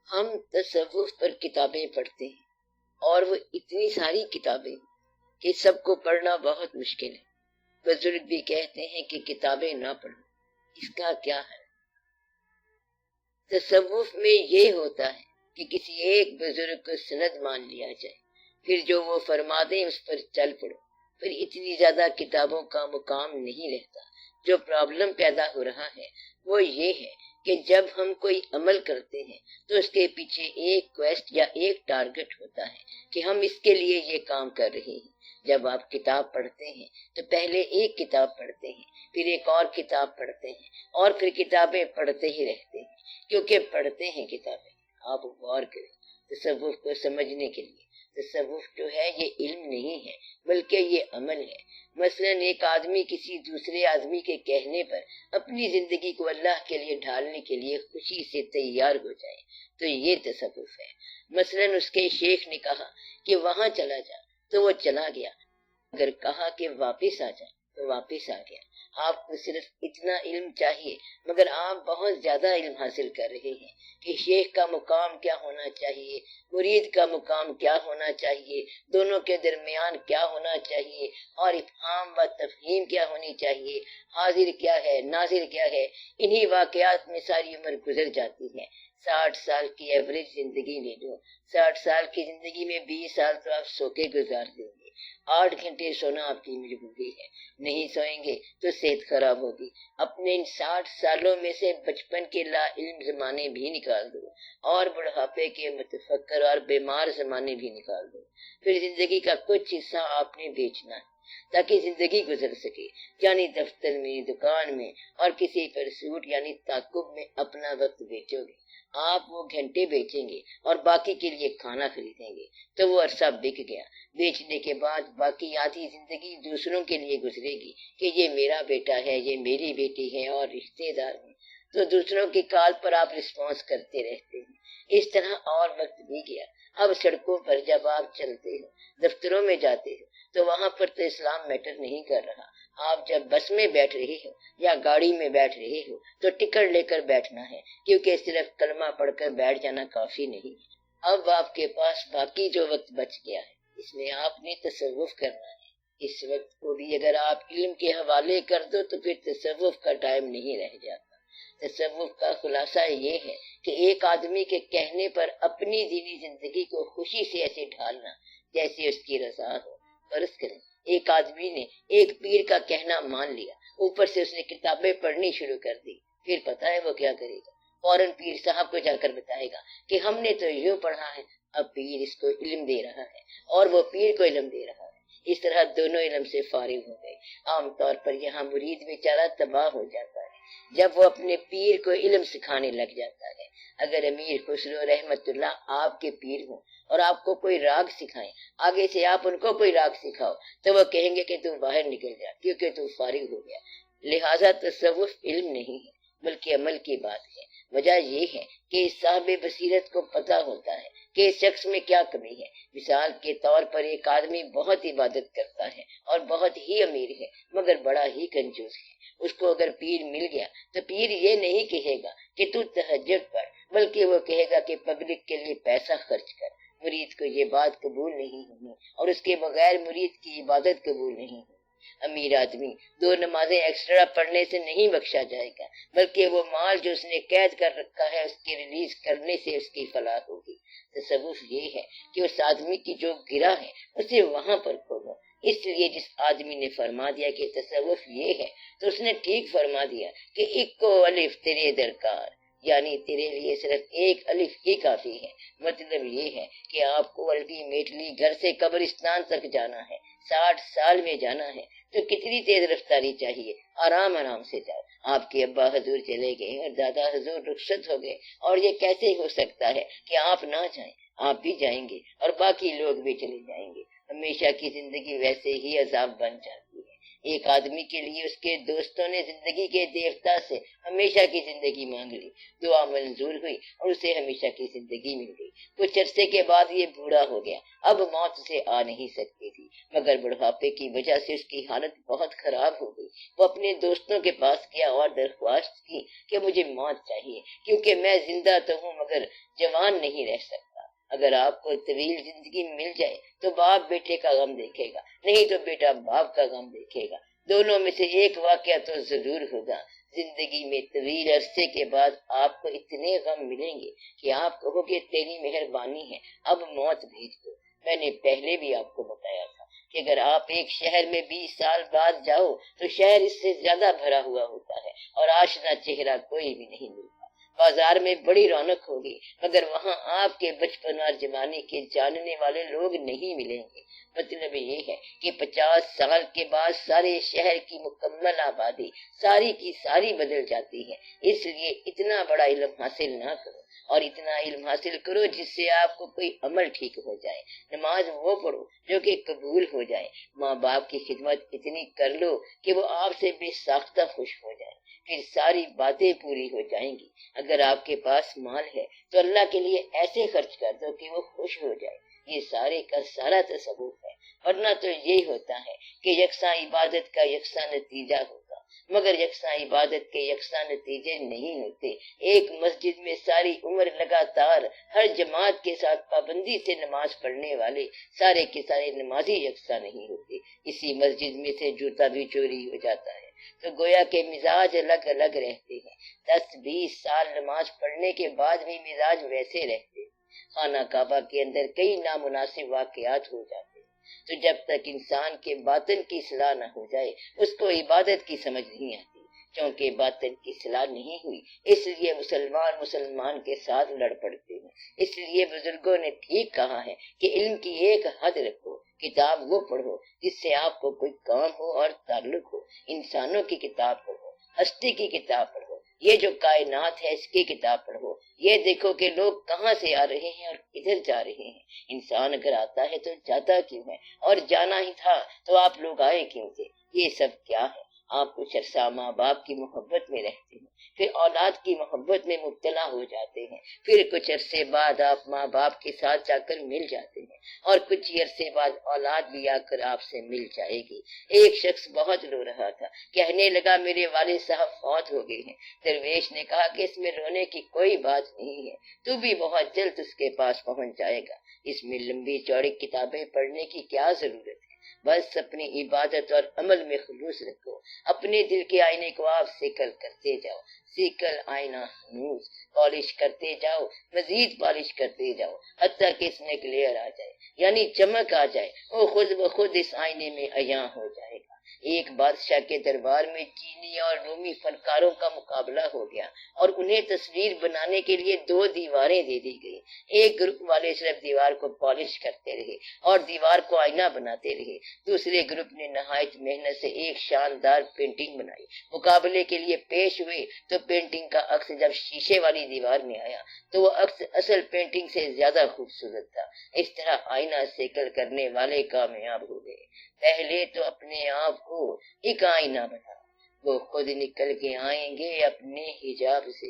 ہم تصوف پر کتابیں پڑھتے ہیں اور وہ اتنی ساری کتابیں کہ سب کو پڑھنا بہت مشکل ہے۔ بزرگ بھی کہتے ہیں کہ کتابیں نہ پڑھو، اس کا کیا ہے؟ تصوف میں یہ ہوتا ہے کہ کسی ایک بزرگ کو سند مان لیا جائے، پھر جو وہ فرما دیں اس پر چل پڑو، پھر اتنی زیادہ کتابوں کا مقام نہیں رہتا۔ جو پرابلم پیدا ہو رہا ہے وہ یہ ہے کہ جب ہم کوئی عمل کرتے ہیں تو اس کے پیچھے ایک کویسٹ یا ایک ٹارگٹ ہوتا ہے کہ ہم اس کے لیے یہ کام کر رہے ہیں۔ جب آپ کتاب پڑھتے ہیں تو پہلے ایک کتاب پڑھتے ہیں، پھر ایک اور کتاب پڑھتے ہیں، اور پھر کتابیں پڑھتے ہی رہتے ہیں، کیونکہ پڑھتے ہیں کتابیں۔ آپ غور کریں تصوف کو سمجھنے کے لیے۔ تصوف جو ہے یہ علم نہیں ہے بلکہ یہ عمل ہے۔ مثلا ایک آدمی کسی دوسرے آدمی کے کہنے پر اپنی زندگی کو اللہ کے لیے ڈھالنے کے لیے خوشی سے تیار ہو جائے تو یہ تصوف ہے۔ مثلا اس کے شیخ نے کہا کہ وہاں چلا جا تو وہ چلا گیا، اگر کہا کہ واپس آ جا تو واپس آ گیا۔ آپ کو صرف اتنا علم چاہیے، مگر آپ بہت زیادہ علم حاصل کر رہے ہیں کہ شیخ کا مقام کیا ہونا چاہیے، مرید کا مقام کیا ہونا چاہیے، دونوں کے درمیان کیا ہونا چاہیے، اور افہام و تفہیم کیا ہونی چاہیے، حاضر کیا ہے، ناظر کیا ہے۔ انہی واقعات میں ساری عمر گزر جاتی ہے۔ 60 سال کی ایوریج زندگی لے لو، 60 سال کی زندگی میں 20 سال تو آپ سو کے گزار دیں گے۔ 8 گھنٹے سونا آپ کی مجبوری ہے، نہیں سوئیں گے تو صحت خراب ہوگی۔ اپنے ان 60 سالوں میں سے بچپن کے لا علم زمانے بھی نکال دو، اور بڑھاپے کے متفکر اور بیمار زمانے بھی نکال دو۔ پھر زندگی کا کچھ حصہ آپ نے بیچنا ہے تاکہ زندگی گزر سکے، یعنی دفتر میں، دکان میں، اور کسی پرسوٹ یعنی تعاقب میں اپنا وقت بیچو گے۔ آپ وہ گھنٹے بیچیں گے اور باقی کے لیے کھانا خریدیں گے تو وہ عرصہ بک گیا۔ بیچنے کے بعد باقی آدھی زندگی دوسروں کے لیے گزرے گی کہ یہ میرا بیٹا ہے، یہ میری بیٹی ہے، اور رشتے دار ہیں، تو دوسروں کی کال پر آپ رسپانس کرتے رہتے ہیں۔ اس طرح اور وقت بھی گیا۔ اب سڑکوں پر جب آپ چلتے ہو، دفتروں میں جاتے ہو، تو وہاں پر تو اسلام میٹر نہیں کر رہا۔ آپ جب بس میں بیٹھ رہے ہو یا گاڑی میں بیٹھ رہے ہو تو ٹکٹ لے کر بیٹھنا ہے، کیونکہ صرف کلمہ پڑھ کر بیٹھ جانا کافی نہیں۔ اب آپ کے پاس باقی جو وقت بچ گیا ہے اس میں آپ نے تصوف کرنا ہے۔ اس وقت کو بھی اگر آپ علم کے حوالے کر دو تو پھر تصوف کا ٹائم نہیں رہ جاتا۔ تصوف کا خلاصہ یہ ہے کہ ایک آدمی کے کہنے پر اپنی دینی زندگی کو خوشی سے ایسے ڈھالنا جیسے اس کی رضا ہو۔ فرض کریں ایک آدمی نے ایک پیر کا کہنا مان لیا، اوپر سے اس نے کتابیں پڑھنی شروع کر دی، پھر پتہ ہے وہ کیا کرے گا؟ فوراً پیر صاحب کو جا کر بتائے گا کہ ہم نے تو یوں پڑھا ہے۔ اب پیر اس کو علم دے رہا ہے اور وہ پیر کو علم دے رہا ہے، اس طرح دونوں علم سے فارغ ہو گئے۔ عام طور پر یہاں مرید بیچارہ تباہ ہو جاتا ہے جب وہ اپنے پیر کو علم سکھانے لگ جاتا ہے۔ اگر امیر خسرو رحمت اللہ آپ کے پیر ہوں اور آپ کو کوئی راگ سکھائیں، آگے سے آپ ان کو کوئی راگ سکھاؤ تو وہ کہیں گے کہ تم باہر نکل جا، کیونکہ تم فارغ ہو گیا۔ لہٰذا تصوف علم نہیں ہے بلکہ عمل کی بات ہے۔ وجہ یہ ہے کہ اس صاحب بصیرت کو پتہ ہوتا ہے کہ اس شخص میں کیا کمی ہے۔ مثال کے طور پر ایک آدمی بہت عبادت کرتا ہے اور بہت ہی امیر ہے مگر بڑا ہی کنجوس ہے۔ اس کو اگر پیر مل گیا تو پیر یہ نہیں کہے گا کہ تو تہجد پڑھ، بلکہ وہ کہے گا کہ پبلک کے لیے پیسہ خرچ کر۔ مرید کو یہ بات قبول نہیں ہوگی اور اس کے بغیر مرید کی عبادت قبول نہیں ہوگی۔ امیر آدمی 2 نمازیں ایکسٹرا پڑھنے سے نہیں بخشا جائے گا، بلکہ وہ مال جو اس نے قید کر رکھا ہے اس کے ریلیز کرنے سے اس کی فلاح ہوگی۔ تصوف یہ ہے کہ اس آدمی کی جو گرہ ہے اسے وہاں پر کھولو۔ اس لیے جس آدمی نے فرما دیا کہ تصوف یہ ہے تو اس نے ٹھیک فرما دیا کہ اکو الف تیرے درکار، یعنی تیرے لیے صرف ایک الف ہی کافی ہے۔ مطلب یہ ہے کہ آپ کو الٹیمیٹلی گھر سے قبرستان تک جانا ہے، 60 سال میں جانا ہے تو کتنی تیز رفتاری چاہیے؟ آرام آرام سے جاؤ۔ آپ کے ابا حضور چلے گئے اور دادا حضور رخصت ہو گئے، اور یہ کیسے ہو سکتا ہے کہ آپ نہ جائیں؟ آپ بھی جائیں گے اور باقی لوگ بھی چلے جائیں گے۔ ہمیشہ کی زندگی ویسے ہی عذاب بن جاتی ہے۔ ایک آدمی کے لیے اس کے دوستوں نے زندگی کے دیوتا سے ہمیشہ کی زندگی مانگ لی، دعا منظور ہوئی اور اسے ہمیشہ کی زندگی مل گئی۔ کچھ عرصے کے بعد یہ بوڑھا ہو گیا، اب موت اسے آ نہیں سکتی تھی، مگر بڑھاپے کی وجہ سے اس کی حالت بہت خراب ہو گئی۔ وہ اپنے دوستوں کے پاس گیا اور درخواست کی کہ مجھے موت چاہیے، کیونکہ میں زندہ تو ہوں مگر جوان نہیں رہ سکتا۔ اگر آپ کو طویل زندگی مل جائے تو باپ بیٹے کا غم دیکھے گا، نہیں تو بیٹا باپ کا غم دیکھے گا، دونوں میں سے ایک واقعہ تو ضرور ہوگا۔ زندگی میں طویل عرصے کے بعد آپ کو اتنے غم ملیں گے کہ آپ کہو گے تیری مہربانی ہے، اب موت بھیج دو۔ میں نے پہلے بھی آپ کو بتایا تھا کہ اگر آپ ایک شہر میں 20 سال بعد جاؤ تو شہر اس سے زیادہ بھرا ہوا ہوتا ہے اور آشنا چہرہ کوئی بھی نہیں ملتا۔ بازار میں بڑی رونق ہوگی مگر وہاں آپ کے بچپن اور جوانی کے جاننے والے لوگ نہیں ملیں گے۔ مطلب یہ ہے کہ 50 سال کے بعد سارے شہر کی مکمل آبادی ساری کی ساری بدل جاتی ہے۔ اس لیے اتنا بڑا علم حاصل نہ کرو، اور اتنا علم حاصل کرو جس سے آپ کو کوئی عمل ٹھیک ہو جائے۔ نماز وہ پڑھو جو کہ قبول ہو جائے۔ ماں باپ کی خدمت اتنی کر لو کہ وہ آپ سے بے ساختہ خوش ہو جائے، پھر ساری باتیں پوری ہو جائیں گی۔ اگر آپ کے پاس مال ہے تو اللہ کے لیے ایسے خرچ کر دو کہ وہ خوش ہو جائے۔ یہ سارے کا سارا تصوف ہے، ورنہ تو یہ ہوتا ہے کہ یکساں عبادت کا یکساں نتیجہ ہوتا، مگر یکساں عبادت کے یکساں نتیجے نہیں ہوتے۔ ایک مسجد میں ساری عمر لگاتار ہر جماعت کے ساتھ پابندی سے نماز پڑھنے والے سارے کے سارے نمازی یکساں نہیں ہوتے۔ اسی مسجد میں سے جوتا بھی چوری ہو جاتا ہے تو گویا کے مزاج الگ الگ رہتے ہیں۔ 10-20 سال نماز پڑھنے کے بعد بھی مزاج ویسے رہتے ہیں۔ خانہ کعبہ کے اندر کئی نامناسب واقعات ہو جاتے ہیں۔ تو جب تک انسان کے باطن کی اصلاح نہ ہو جائے اس کو عبادت کی سمجھ نہیں آتی، کیونکہ باطن کی اصلاح نہیں ہوئی اس لیے مسلمان کے ساتھ لڑ پڑتے ہیں۔ اس لیے بزرگوں نے ٹھیک کہا ہے کہ علم کی ایک حد رکھو، کتاب وہ پڑھو جس سے آپ کو کوئی کام ہو اور تعلق ہو۔ انسانوں کی کتاب پڑھو، ہستی کی کتاب پڑھو، یہ جو کائنات ہے اس کی کتاب پڑھو، یہ دیکھو کہ لوگ کہاں سے آ رہے ہیں اور کدھر جا رہے ہیں۔ انسان اگر آتا ہے تو جاتا کیوں ہے، اور جانا ہی تھا تو آپ لوگ آئے کیوں تھے؟ یہ سب کیا ہے؟ آپ کچھ عرصہ ماں باپ کی محبت میں رہتے ہیں، پھر اولاد کی محبت میں مبتلا ہو جاتے ہیں، پھر کچھ عرصے بعد آپ ماں باپ کے ساتھ جا کر مل جاتے ہیں، اور کچھ عرصے بعد اولاد بھی آ کر آپ سے مل جائے گی۔ ایک شخص بہت رو رہا تھا، کہنے لگا میرے والد صاحب فوت ہو گئے ہیں۔ درویش نے کہا کہ اس میں رونے کی کوئی بات نہیں ہے، تو بھی بہت جلد اس کے پاس پہنچ جائے گا۔ اس میں لمبی چوڑی کتابیں پڑھنے کی کیا ضرورت ہے؟ بس اپنی عبادت اور عمل میں خلوص رکھو، اپنے دل کے آئینے کو آپ سیکل کرتے جاؤ، سیکل آئینہ ہنوز، پالش کرتے جاؤ، مزید پالش کرتے جاؤ، حتیٰ کہ اس میں گلیئر آ جائے، یعنی چمک آ جائے، وہ خود بخود اس آئینے میں عیاں ہو جائے گا۔ ایک بادشاہ کے دربار میں چینی اور رومی فنکاروں کا مقابلہ ہو گیا اور انہیں تصویر بنانے کے لیے 2 دیواریں دے دی گئی۔ ایک گروپ والے صرف دیوار کو پالش کرتے رہے اور دیوار کو آئینہ بناتے رہے، دوسرے گروپ نے نہایت محنت سے ایک شاندار پینٹنگ بنائی۔ مقابلے کے لیے پیش ہوئے تو پینٹنگ کا عکس جب شیشے والی دیوار میں آیا تو وہ عکس اصل پینٹنگ سے زیادہ خوبصورت تھا۔ اس طرح آئینہ سیکل کرنے والے کامیاب ہو گئے۔ پہلے تو اپنے آپ کو ایک آئینہ بنا، وہ خود نکل کے آئیں گے اپنے حجاب سے،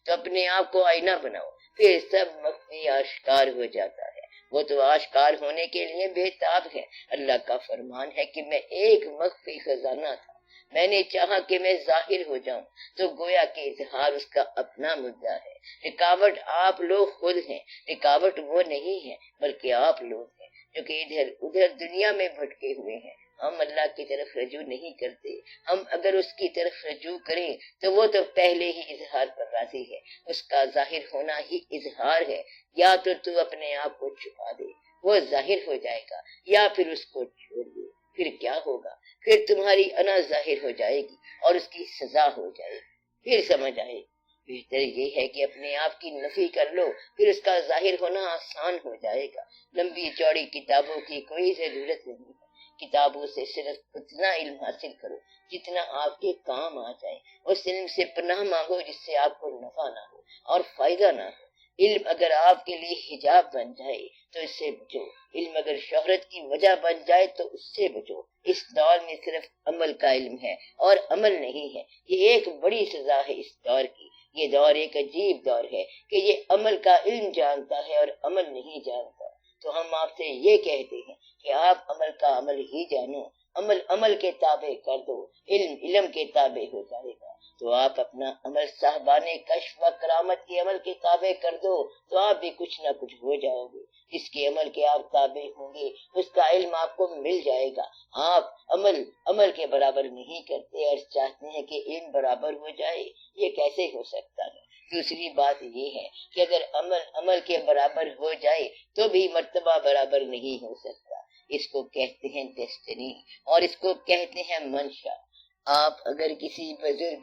تو اپنے آپ کو آئینہ بناؤ، پھر سب مخفی آشکار ہو جاتا ہے۔ وہ تو آشکار ہونے کے لیے بے تاب ہے۔ اللہ کا فرمان ہے کہ میں ایک مخفی خزانہ تھا، میں نے چاہا کہ میں ظاہر ہو جاؤں، تو گویا کہ اظہار اس کا اپنا مدعا ہے۔ رکاوٹ آپ لوگ خود ہیں، رکاوٹ وہ نہیں ہے بلکہ آپ لوگ ہیں جو کہ ادھر ادھر دنیا میں بھٹکے ہوئے ہیں۔ ہم اللہ کی طرف رجوع نہیں کرتے، ہم اگر اس کی طرف رجوع کریں تو وہ تو پہلے ہی اظہار پر راضی ہے، اس کا ظاہر ہونا ہی اظہار ہے۔ یا تو اپنے آپ کو چھپا دے، وہ ظاہر ہو جائے گا، یا پھر اس کو چھوڑ دے، پھر کیا ہوگا؟ پھر تمہاری انا ظاہر ہو جائے گی اور اس کی سزا ہو جائے گی، پھر سمجھ آئے گی۔ بہتر یہ ہے کہ اپنے آپ کی نفی کر لو، پھر اس کا ظاہر ہونا آسان ہو جائے گا۔ لمبی چوڑی کتابوں کی کوئی ضرورت نہیں ہے، کتابوں سے صرف اتنا علم حاصل کرو جتنا آپ کے کام آ جائے۔ اس علم سے پناہ مانگو جس سے آپ کو نفع نہ ہو اور فائدہ نہ ہو۔ علم اگر آپ کے لیے حجاب بن جائے تو اس سے بچو، علم اگر شہرت کی وجہ بن جائے تو اس سے بچو، اس دور میں صرف عمل کا علم ہے اور عمل نہیں ہے۔ یہ ایک بڑی سزا ہے اس دور کی۔ یہ دور ایک عجیب دور ہے کہ یہ عمل کا علم جانتا ہے اور عمل نہیں جانتا۔ تو ہم آپ سے یہ کہتے ہیں کہ آپ عمل کا عمل ہی جانو، عمل عمل کے تابع کر دو، علم علم کے تابع ہو جائے گا۔ تو آپ اپنا عمل صاحبان کشف و کرامت کے عمل کے تابع کر دو تو آپ بھی کچھ نہ کچھ ہو جاؤ گے۔ جس کے عمل کے آپ تابع ہوں گے اس کا علم آپ کو مل جائے گا۔ آپ عمل کے برابر نہیں کرتے اور چاہتے ہیں کہ علم برابر ہو جائے، یہ کیسے ہو سکتا ہے؟ دوسری بات یہ ہے کہ اگر عمل کے برابر ہو جائے تو بھی مرتبہ برابر نہیں ہو سکتا۔ اس کو کہتے ہیں ڈیسٹنی اور اس کو کہتے ہیں منشا۔ آپ اگر کسی بزرگ،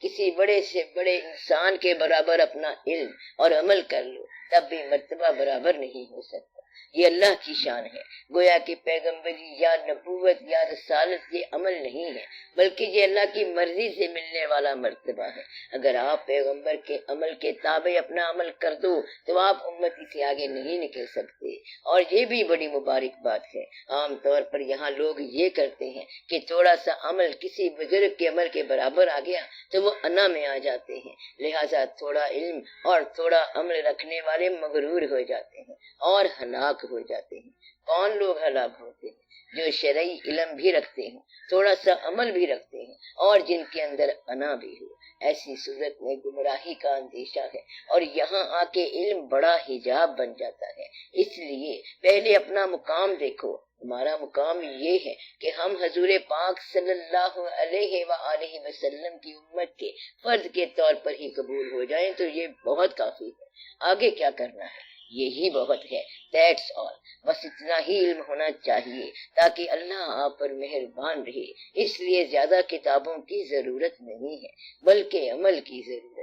کسی بڑے سے بڑے انسان کے برابر اپنا علم اور عمل کر لو تب بھی مرتبہ برابر نہیں ہو سکتا۔ یہ اللہ کی شان ہے۔ گویا کہ پیغمبری یا نبوت یا رسالت یہ عمل نہیں ہے بلکہ یہ اللہ کی مرضی سے ملنے والا مرتبہ ہے۔ اگر آپ پیغمبر کے عمل کے تابع اپنا عمل کر دو تو آپ امتی سے آگے نہیں نکل سکتے۔ اور یہ بھی بڑی مبارک بات ہے۔ عام طور پر یہاں لوگ یہ کرتے ہیں کہ تھوڑا سا عمل کسی بزرگ کے عمل کے برابر آ گیا تو وہ انا میں آ جاتے ہیں، لہٰذا تھوڑا علم اور تھوڑا عمل رکھنے والے مغرور ہو جاتے ہیں اور ہلاک ہو جاتے ہیں۔ کون لوگ ہلاک ہوتے ہیں؟ جو شرعی علم بھی رکھتے ہیں، تھوڑا سا عمل بھی رکھتے ہیں اور جن کے اندر انا بھی ہو۔ ایسی صورت میں گمراہی کا اندیشہ ہے اور یہاں آ کے علم بڑا حجاب بن جاتا ہے۔ اس لیے پہلے اپنا مقام دیکھو۔ ہمارا مقام یہ ہے کہ ہم حضور پاک صلی اللہ علیہ وآلہ وسلم کی امت کے فرد کے طور پر ہی قبول ہو جائیں تو یہ بہت کافی ہے۔ آگے کیا کرنا ہے؟ یہی بہت ہے۔ That's all۔ بس اتنا ہی علم ہونا چاہیے تاکہ اللہ آپ پر مہربان رہے۔ اس لیے زیادہ کتابوں کی ضرورت نہیں ہے بلکہ عمل کی ضرورت